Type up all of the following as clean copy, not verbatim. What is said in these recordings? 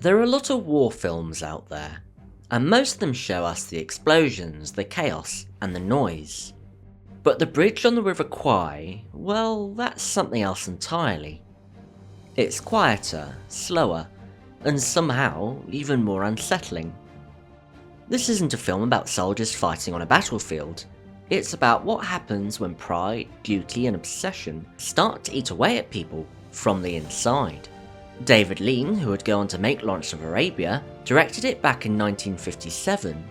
There are a lot of war films out there, and most of them show us the explosions, the chaos, and the noise. But the bridge on the River Kwai, well, that's something else entirely. It's quieter, slower, and somehow even more unsettling. This isn't a film about soldiers fighting on a battlefield. It's about what happens when pride, duty, and obsession start to eat away at people from the inside. David Lean, who would go on to make Lawrence of Arabia, directed it back in 1957,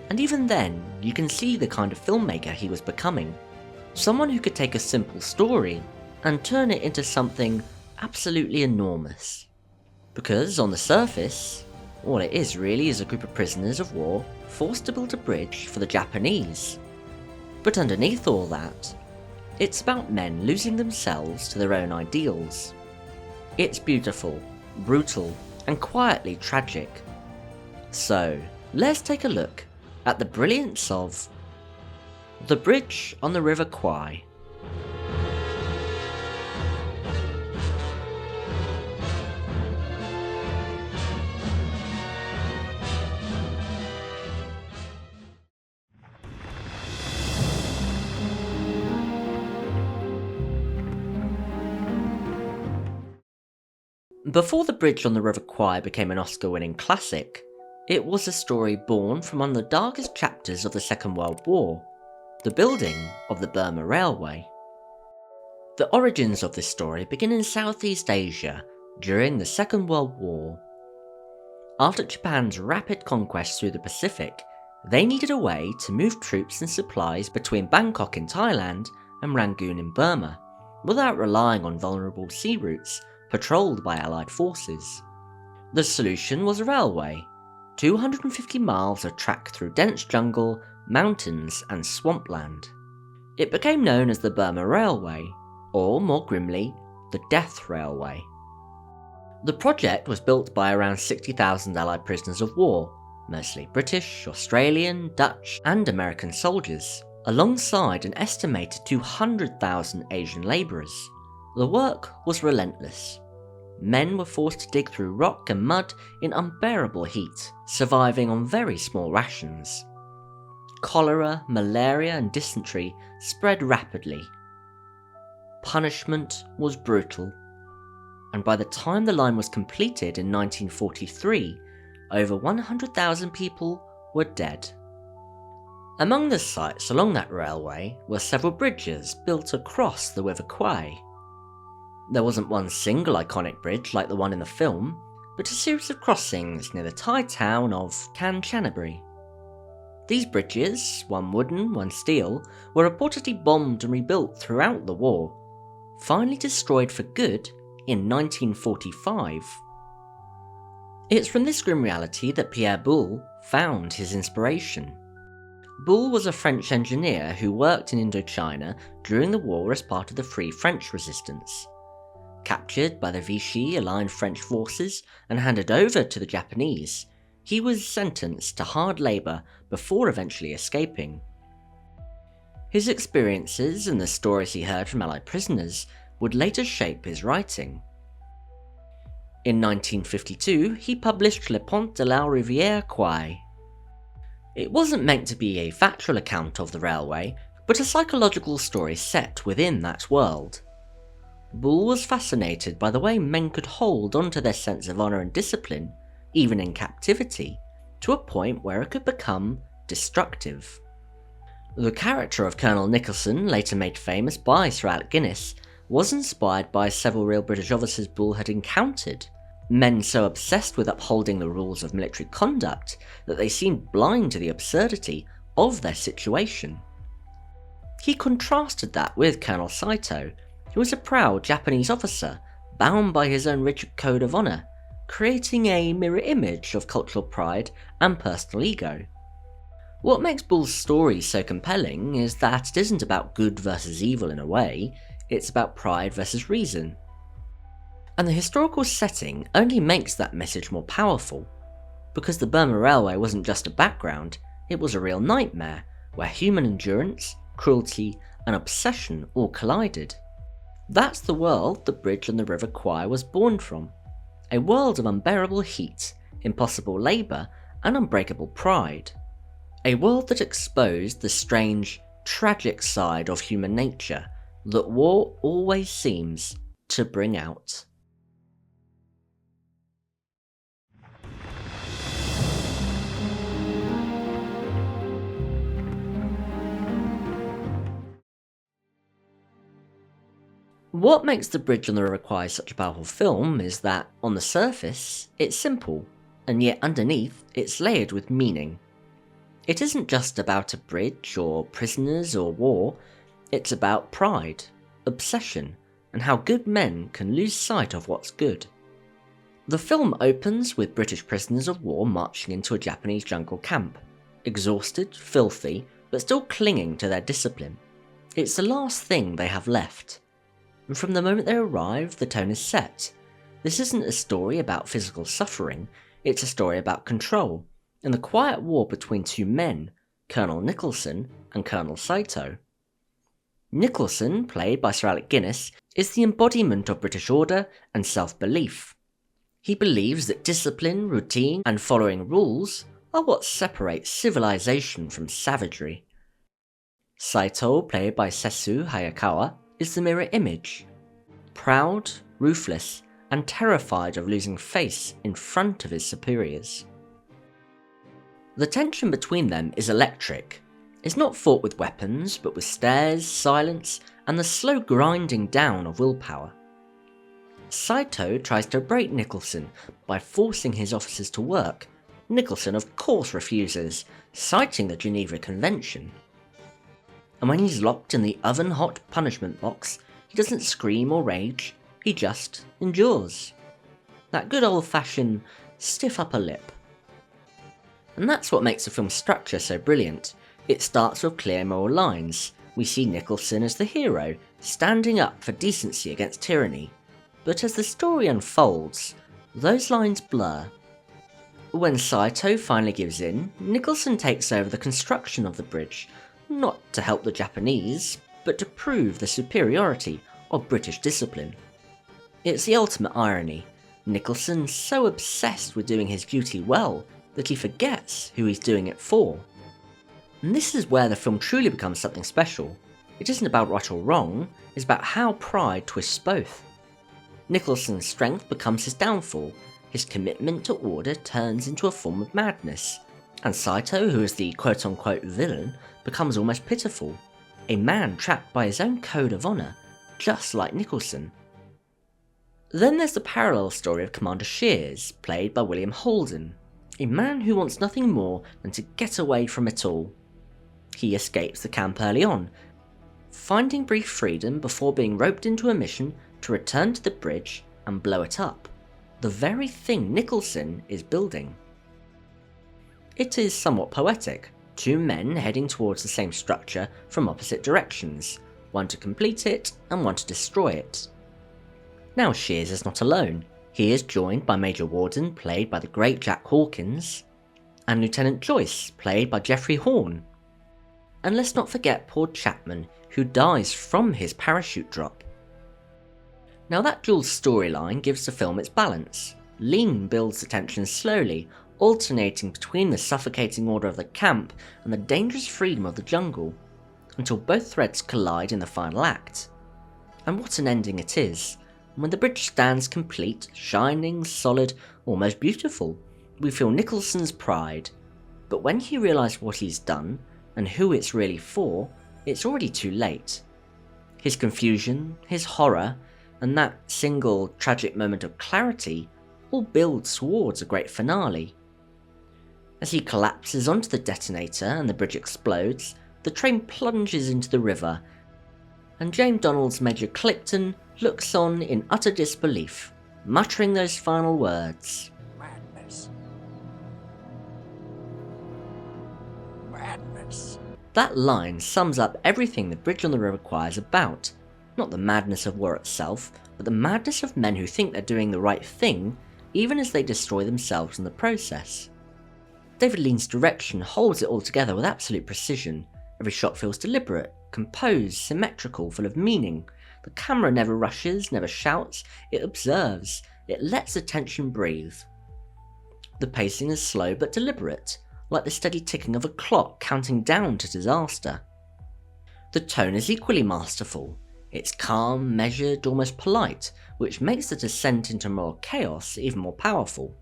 and even then you can see the kind of filmmaker he was becoming. Someone who could take a simple story and turn it into something absolutely enormous. Because on the surface, all it is really is a group of prisoners of war forced to build a bridge for the Japanese. But underneath all that, it's about men losing themselves to their own ideals. It's beautiful, brutal, and quietly tragic. So, let's take a look at the brilliance of The Bridge on the River Kwai. Before The Bridge on the River Kwai became an Oscar-winning classic, it was a story born from one of the darkest chapters of the Second World War, the building of the Burma Railway. The origins of this story begin in Southeast Asia during the Second World War. After Japan's rapid conquest through the Pacific, they needed a way to move troops and supplies between Bangkok in Thailand and Rangoon in Burma, without relying on vulnerable sea routes patrolled by Allied forces. The solution was a railway, 250 miles of track through dense jungle, mountains and swampland. It became known as the Burma Railway, or more grimly, the Death Railway. The project was built by around 60,000 Allied prisoners of war, mostly British, Australian, Dutch and American soldiers, alongside an estimated 200,000 Asian labourers. The work was relentless. Men were forced to dig through rock and mud in unbearable heat, surviving on very small rations. Cholera, malaria and dysentery spread rapidly. Punishment was brutal, and by the time the line was completed in 1943, over 100,000 people were dead. Among the sites along that railway were several bridges built across the River Kwai. There wasn't one single iconic bridge like the one in the film, but a series of crossings near the Thai town of Kanchanaburi. These bridges, one wooden, one steel, were reportedly bombed and rebuilt throughout the war, finally destroyed for good in 1945. It's from this grim reality that Pierre Boulle found his inspiration. Boulle was a French engineer who worked in Indochina during the war as part of the Free French Resistance. Captured by the Vichy-aligned French forces and handed over to the Japanese, he was sentenced to hard labour before eventually escaping. His experiences and the stories he heard from Allied prisoners would later shape his writing. In 1952, he published Le Pont de la Rivière Kwai. It wasn't meant to be a factual account of the railway, but a psychological story set within that world. Boulle was fascinated by the way men could hold onto their sense of honour and discipline, even in captivity, to a point where it could become destructive. The character of Colonel Nicholson, later made famous by Sir Alec Guinness, was inspired by several real British officers Boulle had encountered, men so obsessed with upholding the rules of military conduct that they seemed blind to the absurdity of their situation. He contrasted that with Colonel Saito, who was a proud Japanese officer bound by his own rigid code of honour, creating a mirror image of cultural pride and personal ego. What makes Boulle's story so compelling is that it isn't about good versus evil in a way, it's about pride versus reason. And the historical setting only makes that message more powerful, because the Burma Railway wasn't just a background, it was a real nightmare where human endurance, cruelty and obsession all collided. That's the world The Bridge on the River Kwai was born from. A world of unbearable heat, impossible labour, and unbreakable pride. A world that exposed the strange, tragic side of human nature that war always seems to bring out. What makes The Bridge on the River Kwai such a powerful film is that, on the surface, it's simple, and yet underneath, it's layered with meaning. It isn't just about a bridge, or prisoners, or war, it's about pride, obsession, and how good men can lose sight of what's good. The film opens with British prisoners of war marching into a Japanese jungle camp, exhausted, filthy, but still clinging to their discipline. It's the last thing they have left. And from the moment they arrive, the tone is set. This isn't a story about physical suffering, it's a story about control, and the quiet war between two men, Colonel Nicholson and Colonel Saito. Nicholson, played by Sir Alec Guinness, is the embodiment of British order and self-belief. He believes that discipline, routine, and following rules are what separates civilization from savagery. Saito, played by Sessue Hayakawa, is the mirror image. Proud, ruthless, and terrified of losing face in front of his superiors. The tension between them is electric. It's not fought with weapons, but with stares, silence, and the slow grinding down of willpower. Saito tries to break Nicholson by forcing his officers to work. Nicholson of course refuses, citing the Geneva Convention. And when he's locked in the oven-hot punishment box, he doesn't scream or rage, he just endures. That good old-fashioned stiff upper lip. And that's what makes the film's structure so brilliant. It starts with clear moral lines. We see Nicholson as the hero, standing up for decency against tyranny. But as the story unfolds, those lines blur. When Saito finally gives in, Nicholson takes over the construction of the bridge, not to help the Japanese, but to prove the superiority of British discipline. It's the ultimate irony. Nicholson's so obsessed with doing his duty well that he forgets who he's doing it for. And this is where the film truly becomes something special. It isn't about right or wrong, it's about how pride twists both. Nicholson's strength becomes his downfall, his commitment to order turns into a form of madness, and Saito, who is the quote-unquote villain, becomes almost pitiful, a man trapped by his own code of honour, just like Nicholson. Then there's the parallel story of Commander Shears, played by William Holden, a man who wants nothing more than to get away from it all. He escapes the camp early on, finding brief freedom before being roped into a mission to return to the bridge and blow it up, the very thing Nicholson is building. It is somewhat poetic, two men heading towards the same structure from opposite directions, one to complete it and one to destroy it. Now Shears is not alone. He is joined by Major Warden, played by the great Jack Hawkins, and Lieutenant Joyce, played by Geoffrey Horne. And let's not forget poor Chapman, who dies from his parachute drop. Now that dual storyline gives the film its balance. Lean builds the tension slowly, alternating between the suffocating order of the camp and the dangerous freedom of the jungle, until both threads collide in the final act. And what an ending it is. When the bridge stands complete, shining, solid, almost beautiful, we feel Nicholson's pride. But when he realises what he's done, and who it's really for, it's already too late. His confusion, his horror, and that single tragic moment of clarity all build towards a great finale. As he collapses onto the detonator and the bridge explodes, the train plunges into the river, and James Donald's Major Clipton looks on in utter disbelief, muttering those final words. Madness. Madness. That line sums up everything The Bridge on the River Kwai is about. Not the madness of war itself, but the madness of men who think they're doing the right thing, even as they destroy themselves in the process. David Lean's direction holds it all together with absolute precision. Every shot feels deliberate, composed, symmetrical, full of meaning. The camera never rushes, never shouts, it observes, it lets the tension breathe. The pacing is slow but deliberate, like the steady ticking of a clock counting down to disaster. The tone is equally masterful. It's calm, measured, almost polite, which makes the descent into moral chaos even more powerful.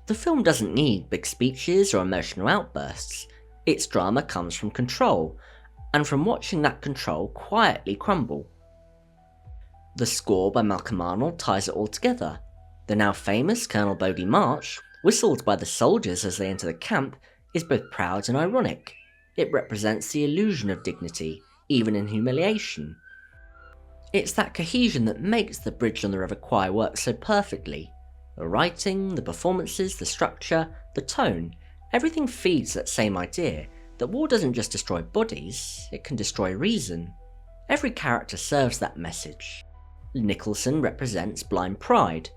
The film doesn't need big speeches or emotional outbursts. Its drama comes from control, and from watching that control quietly crumble. The score by Malcolm Arnold ties it all together. The now famous Colonel Bogey March, whistled by the soldiers as they enter the camp, is both proud and ironic. It represents the illusion of dignity, even in humiliation. It's that cohesion that makes The Bridge on the River Kwai work so perfectly. The writing, the performances, the structure, the tone, everything feeds that same idea that war doesn't just destroy bodies, it can destroy reason. Every character serves that message. Nicholson represents blind pride.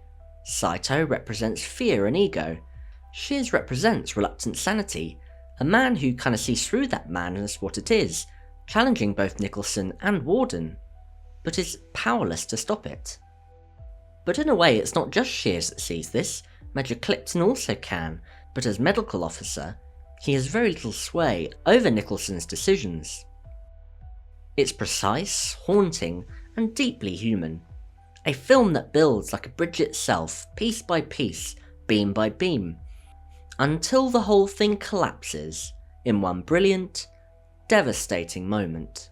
Saito represents fear and ego. Shiz represents reluctant sanity, a man who kinda sees through that madness what it is, challenging both Nicholson and Warden, but is powerless to stop it. But in a way it's not just Shiz that sees this, Major Clipton also can, but as medical officer, he has very little sway over Nicholson's decisions. It's precise, haunting, and deeply human. A film that builds like a bridge itself, piece by piece, beam by beam, until the whole thing collapses in one brilliant, devastating moment.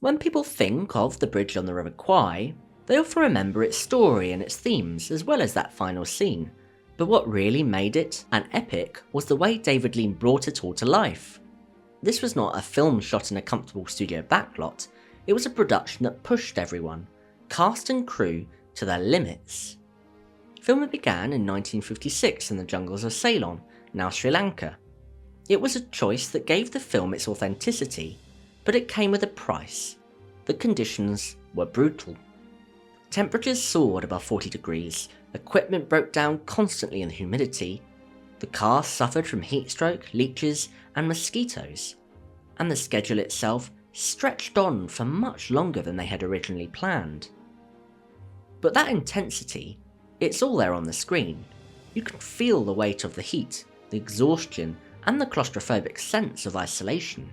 When people think of The Bridge on the River Kwai, they often remember its story and its themes, as well as that final scene. But what really made it an epic was the way David Lean brought it all to life. This was not a film shot in a comfortable studio backlot, it was a production that pushed everyone, cast and crew, to their limits. Filming began in 1956 in the jungles of Ceylon, now Sri Lanka. It was a choice that gave the film its authenticity, but it came with a price. The conditions were brutal. Temperatures soared above 40 degrees, equipment broke down constantly in the humidity, the cast suffered from heatstroke, leeches, and mosquitoes, and the schedule itself stretched on for much longer than they had originally planned. But that intensity, it's all there on the screen. You can feel the weight of the heat, the exhaustion, and the claustrophobic sense of isolation.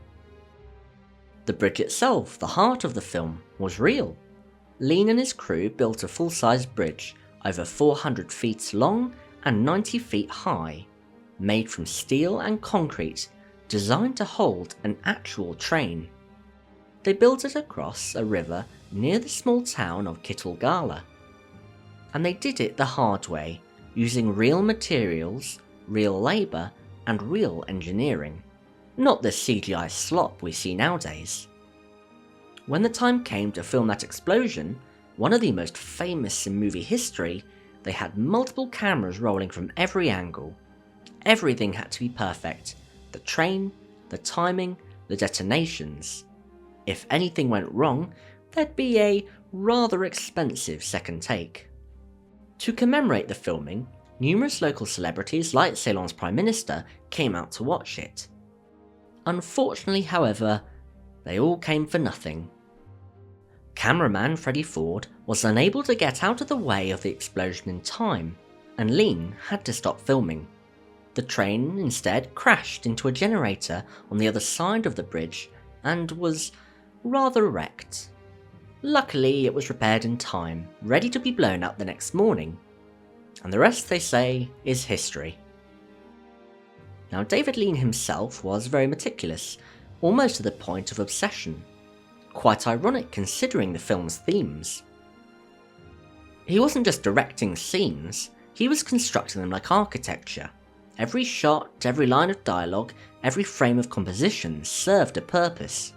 The bridge itself, the heart of the film, was real. Lean and his crew built a full-size bridge over 400 feet long and 90 feet high, made from steel and concrete, designed to hold an actual train. They built it across a river near the small town of Kitulgala. And they did it the hard way, using real materials, real labour, and real engineering. Not the CGI slop we see nowadays. When the time came to film that explosion, one of the most famous in movie history, they had multiple cameras rolling from every angle. Everything had to be perfect. The train, the timing, the detonations. If anything went wrong, there'd be a rather expensive second take. To commemorate the filming, numerous local celebrities like Ceylon's Prime Minister came out to watch it. Unfortunately, however, they all came for nothing. Cameraman Freddie Ford was unable to get out of the way of the explosion in time, and Lean had to stop filming. The train instead crashed into a generator on the other side of the bridge and was rather wrecked. Luckily, it was repaired in time, ready to be blown up the next morning. And the rest, they say, is history. Now, David Lean himself was very meticulous, almost to the point of obsession. Quite ironic considering the film's themes. He wasn't just directing scenes, he was constructing them like architecture. Every shot, every line of dialogue, every frame of composition served a purpose.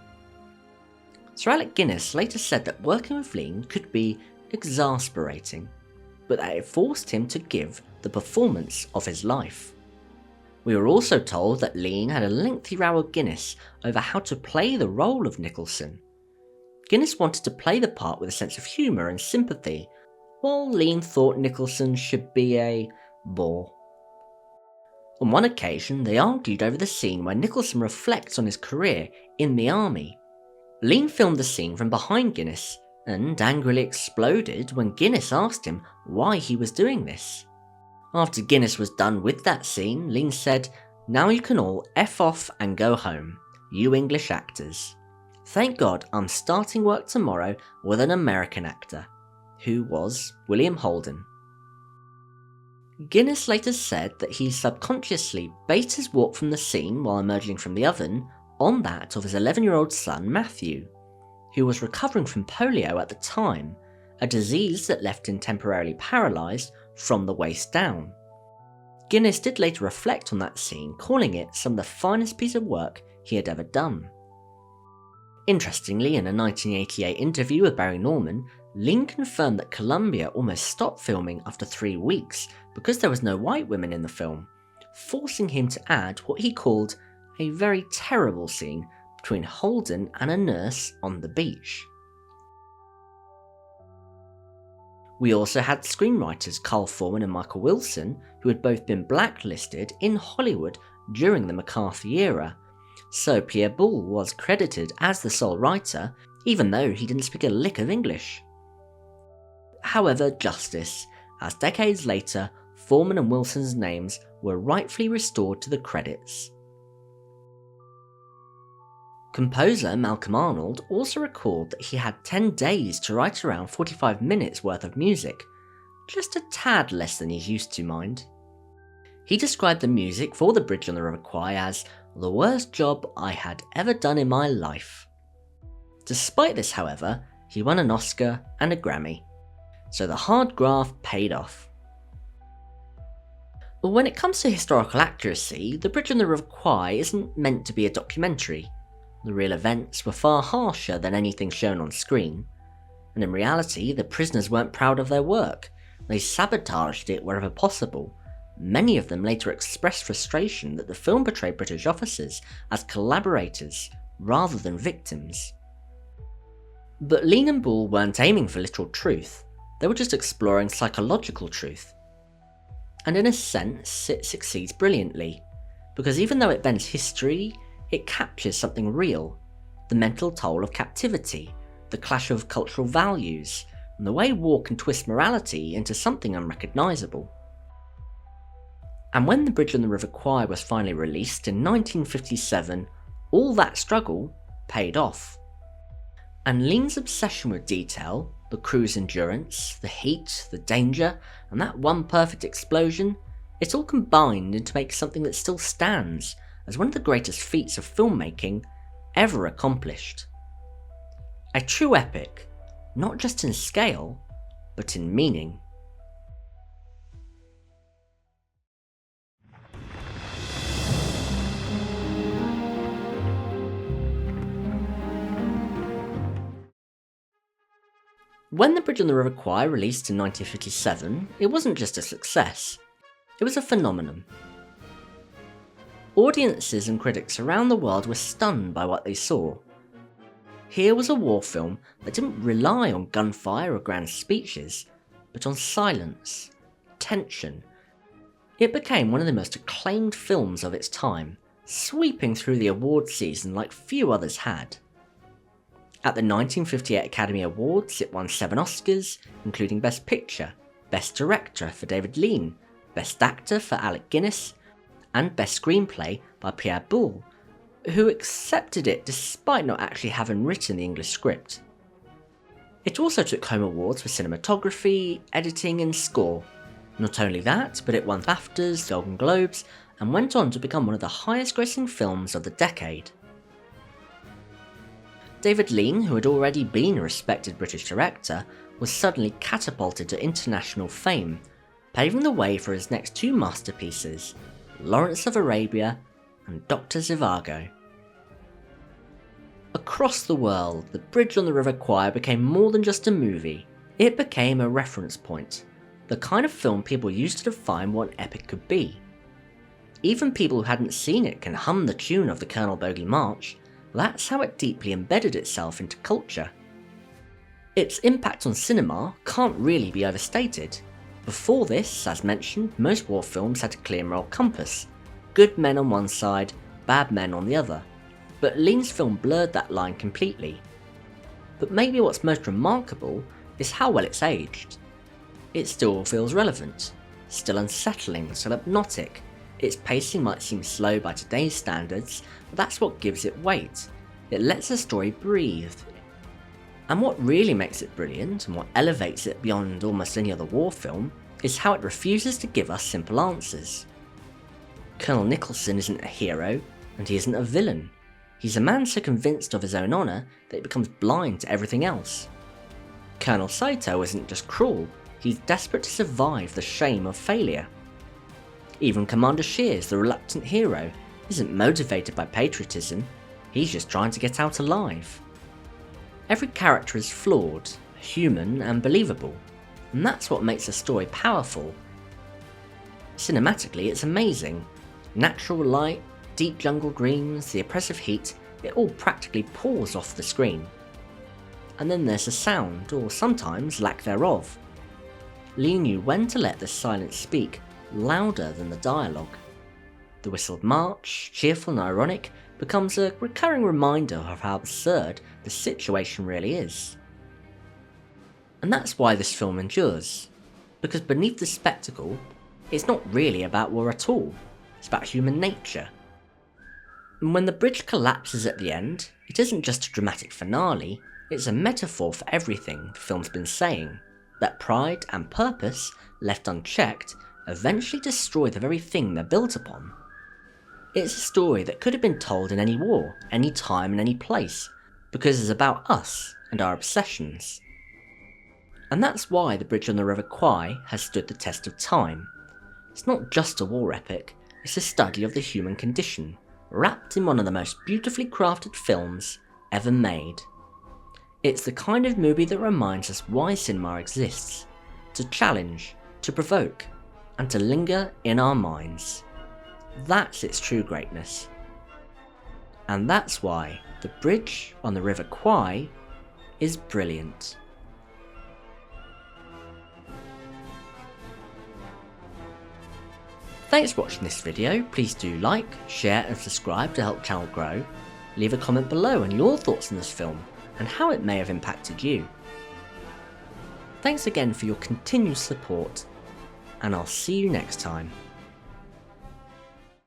Sir Alec Guinness later said that working with Lean could be exasperating, but that it forced him to give the performance of his life. We were also told that Lean had a lengthy row with Guinness over how to play the role of Nicholson. Guinness wanted to play the part with a sense of humour and sympathy, while Lean thought Nicholson should be a bore. On one occasion, they argued over the scene where Nicholson reflects on his career in the army. Lean filmed the scene from behind Guinness, and angrily exploded when Guinness asked him why he was doing this. After Guinness was done with that scene, Lean said, "Now you can all F off and go home, you English actors. Thank God I'm starting work tomorrow with an American actor," who was William Holden. Guinness later said that he subconsciously based his walk from the scene while emerging from the oven on that of his 11-year-old son Matthew, who was recovering from polio at the time, a disease that left him temporarily paralysed from the waist down. Guinness did later reflect on that scene, calling it some of the finest piece of work he had ever done. Interestingly, in a 1988 interview with Barry Norman, Lean confirmed that Columbia almost stopped filming after 3 weeks because there was no white women in the film, forcing him to add what he called a very terrible scene between Holden and a nurse on the beach. We also had screenwriters Carl Foreman and Michael Wilson, who had both been blacklisted in Hollywood during the McCarthy era, so Pierre Boulle was credited as the sole writer, even though he didn't speak a lick of English. However, justice, as decades later, Foreman and Wilson's names were rightfully restored to the credits. Composer Malcolm Arnold also recalled that he had 10 days to write around 45 minutes worth of music, just a tad less than he's used to, mind. He described the music for The Bridge on the River Kwai as the worst job I had ever done in my life. Despite this, however, he won an Oscar and a Grammy, so the hard graft paid off. When it comes to historical accuracy, The Bridge on the River Kwai isn't meant to be a documentary. The real events were far harsher than anything shown on screen, and in reality the prisoners weren't proud of their work. They sabotaged it wherever possible. Many of them later expressed frustration that the film portrayed British officers as collaborators rather than victims. But Lean and Boulle weren't aiming for literal truth, they were just exploring psychological truth. And in a sense, it succeeds brilliantly, because even though it bends history, it captures something real, the mental toll of captivity, the clash of cultural values, and the way war can twist morality into something unrecognisable. And when The Bridge on the River Kwai was finally released in 1957, all that struggle paid off. And Lean's obsession with detail, the crew's endurance, the heat, the danger, and that one perfect explosion, it all combined into make something that still stands as one of the greatest feats of filmmaking ever accomplished. A true epic, not just in scale, but in meaning. When The Bridge on the River Kwai released in 1957, it wasn't just a success, it was a phenomenon. Audiences and critics around the world were stunned by what they saw. Here was a war film that didn't rely on gunfire or grand speeches, but on silence, tension. It became one of the most acclaimed films of its time, sweeping through the awards season like few others had. At the 1958 Academy Awards, it won 7 Oscars, including Best Picture, Best Director for David Lean, Best Actor for Alec Guinness, and Best Screenplay by Pierre Boulle, who accepted it despite not actually having written the English script. It also took home awards for cinematography, editing and score. Not only that, but it won BAFTAs, Golden Globes, and went on to become one of the highest grossing films of the decade. David Lean, who had already been a respected British director, was suddenly catapulted to international fame, paving the way for his next 2 masterpieces, Lawrence of Arabia and Dr. Zhivago. Across the world, The Bridge on the River Kwai became more than just a movie. It became a reference point, the kind of film people used to define what an epic could be. Even people who hadn't seen it can hum the tune of the Colonel Bogey March. That's how it deeply embedded itself into culture. Its impact on cinema can't really be overstated. Before this, as mentioned, most war films had a clear moral compass, good men on one side, bad men on the other, but Lean's film blurred that line completely. But maybe what's most remarkable is how well it's aged. It still feels relevant, still unsettling, still hypnotic. Its pacing might seem slow by today's standards, but that's what gives it weight. It lets the story breathe. And what really makes it brilliant, and what elevates it beyond almost any other war film, is how it refuses to give us simple answers. Colonel Nicholson isn't a hero, and he isn't a villain. He's a man so convinced of his own honour that he becomes blind to everything else. Colonel Saito isn't just cruel, he's desperate to survive the shame of failure. Even Commander Shears, the reluctant hero, isn't motivated by patriotism, he's just trying to get out alive. Every character is flawed, human and believable, and that's what makes a story powerful. Cinematically it's amazing. Natural light, deep jungle greens, the oppressive heat, it all practically pours off the screen. And then there's the sound, or sometimes lack thereof. Lee knew when to let the silence speak, louder than the dialogue. The whistled march, cheerful and ironic, becomes a recurring reminder of how absurd the situation really is. And that's why this film endures, because beneath the spectacle, it's not really about war at all, it's about human nature. And when the bridge collapses at the end, it isn't just a dramatic finale, it's a metaphor for everything the film's been saying, that pride and purpose, left unchecked, eventually destroy the very thing they're built upon. It's a story that could have been told in any war, any time and any place, because it's about us and our obsessions. And that's why The Bridge on the River Kwai has stood the test of time. It's not just a war epic, it's a study of the human condition, wrapped in one of the most beautifully crafted films ever made. It's the kind of movie that reminds us why cinema exists, to challenge, to provoke, and to linger in our minds. That's its true greatness. And that's why The Bridge on the River Kwai is brilliant. Thanks for watching this video. Please do like, share and subscribe to help the channel grow. Leave a comment below on your thoughts on this film and how it may have impacted you. Thanks again for your continued support, and I'll see you next time.